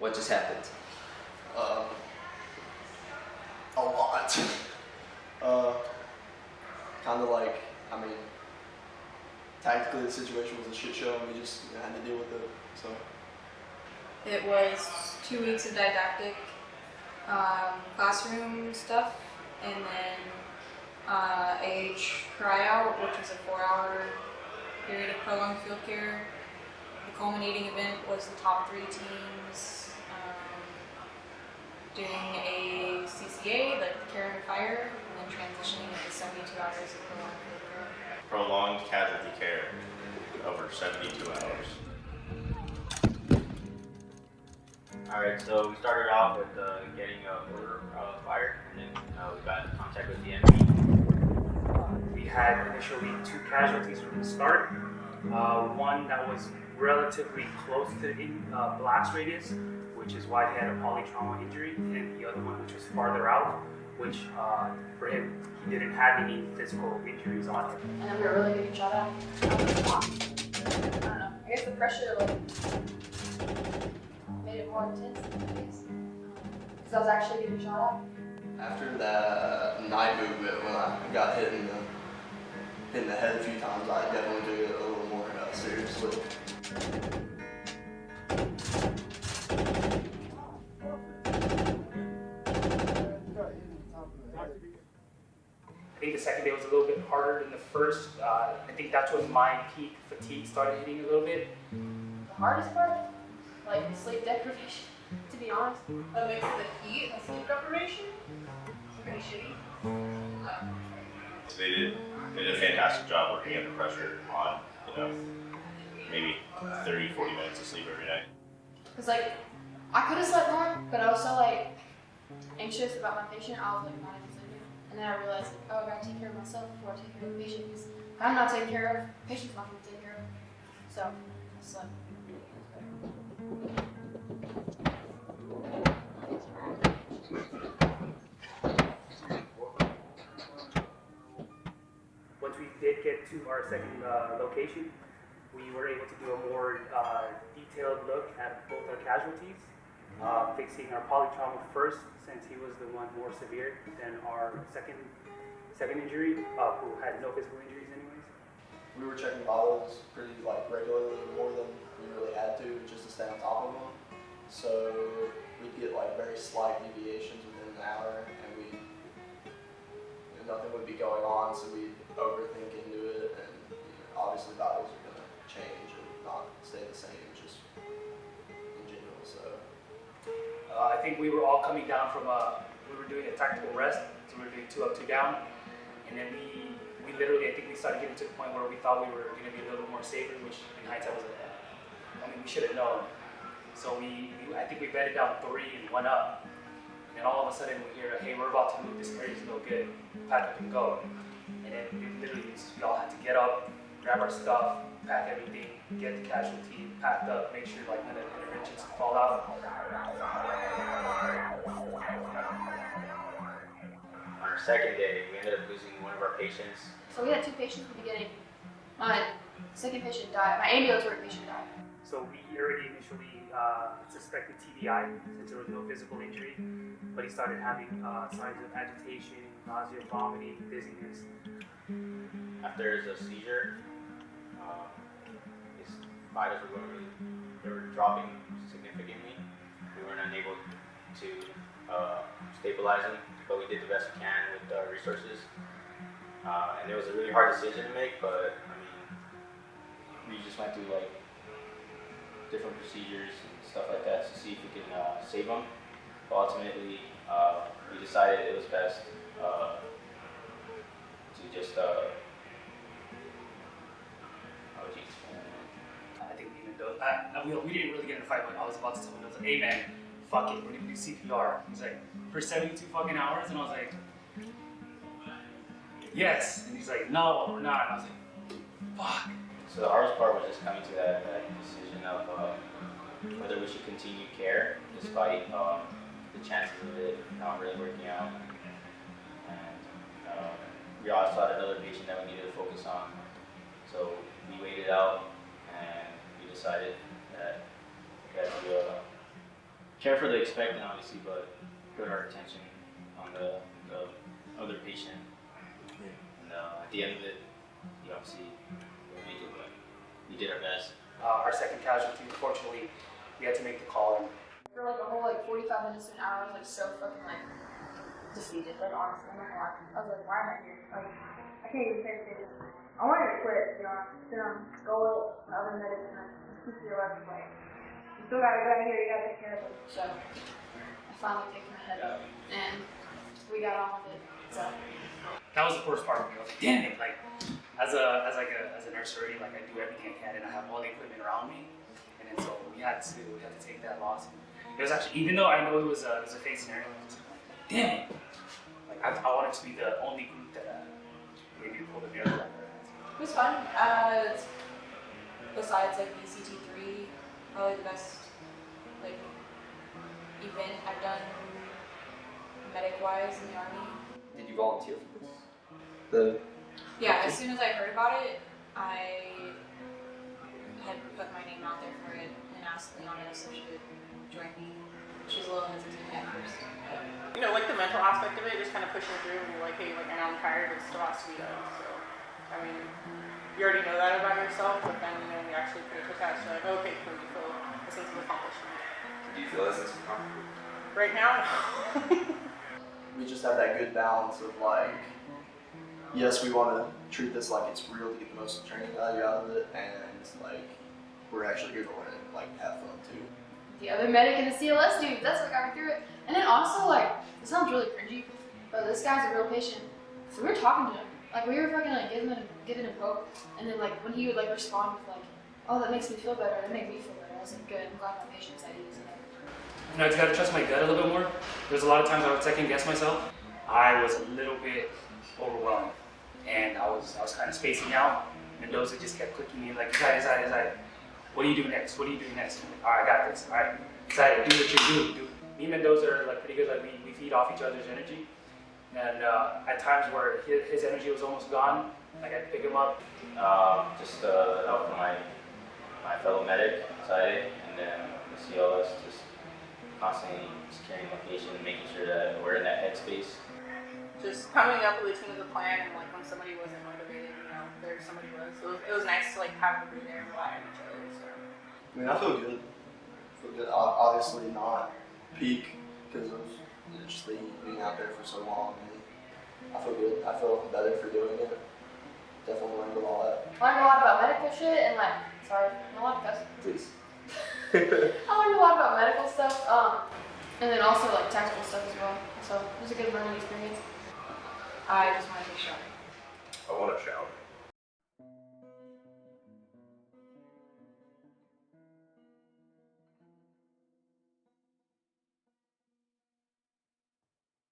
What just happened? Uh, a lot. Kind of like, I mean, tactically the situation was a shit show and we just had to deal with it. So It was 2 weeks of didactic classroom stuff, and then AH tryout, which was a 4-hour period of prolonged field care. The culminating event was the top 3 teams doing a CCA, like the care and fire, and then transitioning into 72 hours of prolonged field care. Prolonged casualty care over 72 hours. Alright, so we started off with getting an order of fire, and then we got in contact with the enemy. We had initially 2 casualties from the start. One that was relatively close to the blast radius, which is why he had a polytrauma injury, and the other one which was farther out, which for him, he didn't have any physical injuries on him. And then we were really getting shot at. I don't know. I guess the pressure made it more intense, I guess. Because I was actually getting shot at. after that night movement, when I got hit in the head a few times, I definitely took it a little more seriously. I think the second day was a little bit harder than the first. I think that's when my peak fatigue started hitting a little bit. The hardest part, like sleep deprivation, to be honest. A mix of the heat and sleep deprivation. It's pretty shitty. They did a fantastic job working under pressure on, maybe 30, 40 minutes of sleep every night. Because like, I could have slept more, but I was so like anxious about my patient, I was like not even sleeping. And then I realized, like, oh, I gotta take care of myself before I take care of the patient. Because if I'm not taken care of, the patient's not gonna be taken care of. So, I slept. Once we did get to our second location, we were able to do a more detailed look at both our casualties, fixing our polytrauma first, since he was the one more severe than our second injury, who had no physical injuries anyways. We were checking vitals pretty regularly, more than we really had to, just to stay on top of them. So we'd get very slight deviations within an hour, and nothing would be going on, so we'd overthink into it, and obviously vitals are gonna change and not stay the same, just in general. So I think we were all coming down from we were doing a tactical rest, so we were doing 2 up, 2 down, and then we literally, I think we started getting to the point where we thought we were going to be a little more safer, which in hindsight was, we should have known. So I think we bedded down 3 and 1 up, and all of a sudden we hear, hey, we're about to move, this area's no good, pack up and go. And then we all had to get up, grab our stuff, pack everything, get the casualty packed up, make sure none of the interventions fall out. On our second day, we ended up losing one of our patients. So we had 2 patients in the beginning. My second patient died. My ambulatory patient died. So we already initially suspected TBI since there was no physical injury, but he started having signs of agitation, nausea, vomiting, dizziness. After his seizure, his vitals were dropping significantly. We weren't unable to stabilize him, but we did the best we can with our resources. And it was a really hard decision to make, but we just went through different procedures and stuff like that to see if we can save him. But ultimately, we decided it was best to just I think even though we didn't really get in a fight, but I was about to tell him, I was like, hey man, fuck it, we're gonna do CPR. He's like, for 72 fucking hours? And I was like, yes. And he's like, no, we're not. And I was like, fuck. So the hardest part was just coming to that decision of whether we should continue care despite the chances of it not really working out. And we also had another patient that we needed to focus on. So we waited out and we decided that we had to careful to expectant, obviously, but put our attention on the other patient. And at the end of it, you obviously make it, but we did our best. Our second casualty, unfortunately, we had to make the call. And For like a whole like 45 minutes to an hour, I was like so fucking like defeated. Like honestly, I'm not gonna lie. I was like, why am I here? Like, I can't even say anything. I wanted to quit, to be honest. Go with the other medicine and keep your life like. You still gotta go in here. You gotta take care of it. So I finally picked my head up and we got on with it. So that was the first part of me. I was like, damn it! Like, as a nurse already, like I do everything I can, and I have all the equipment around me. And then so we had to take that loss. It was actually, even though I know it was a fake scenario, I was like, damn it! Like I wanted to be the only group that maybe pulled the miracle out of their hands. It was fun. Besides like BCT3, probably the best like event I've done medic-wise in the Army. Did you volunteer for this? Yeah, as soon as I heard about it, I had put my name out there for it and asked Leona if she could join me. She was a little hesitant at first. You know, like the mental aspect of it, just kind of pushing through and you're like, hey, like I know I'm tired, but it still has to be done. So, I mean, you already know that about yourself, but then, you know, you actually put it to test, you're like, okay, cool, you feel a sense of accomplishment. Do you feel that sense of accomplishment? Right now, We just have that good balance of like, yes, we want to treat this like it's real to get the most training value out of it, and like we're actually here to learn it, like have fun too. the other medic and the CLS dude, that's what got me through it. And then also like, it sounds really cringy, but this guy's a real patient. So we were talking to him. Like we were fucking like giving him hope. And then like when he would like respond with like, oh that makes me feel better, that made me feel better. I was like, good, I'm glad my patient's at ease. You know, I just gotta trust my gut a little bit more. There's a lot of times I would second guess myself. I was a little bit overwhelmed, and I was kind of spacing out. Mendoza just kept clicking me like, excited. What do you do next? What do you do next? I'm like, all right, I got this. All right, excited. Do what you do. Me and Mendoza are like pretty good. Like we feed off each other's energy, and at times where his energy was almost gone, like I'd pick him up. Just the help from my fellow medic, excited, and then the CLS just constantly securing location and making sure that we're in that headspace. just coming up with a team as a plan, and like when somebody wasn't motivated, you know, there somebody was. So it was nice to like have everybody there and rely on each other. So. I mean, I feel good. Obviously not peak because of just being out there for so long. And I feel good. I feel better for doing it. Definitely learned a lot. Learned a lot about medical shit and like, sorry, a lot of cuss. Please. I learned a lot about medical stuff, and then also like tactical stuff as well. So it was a good learning experience. I just want to take a shower. I want to shower.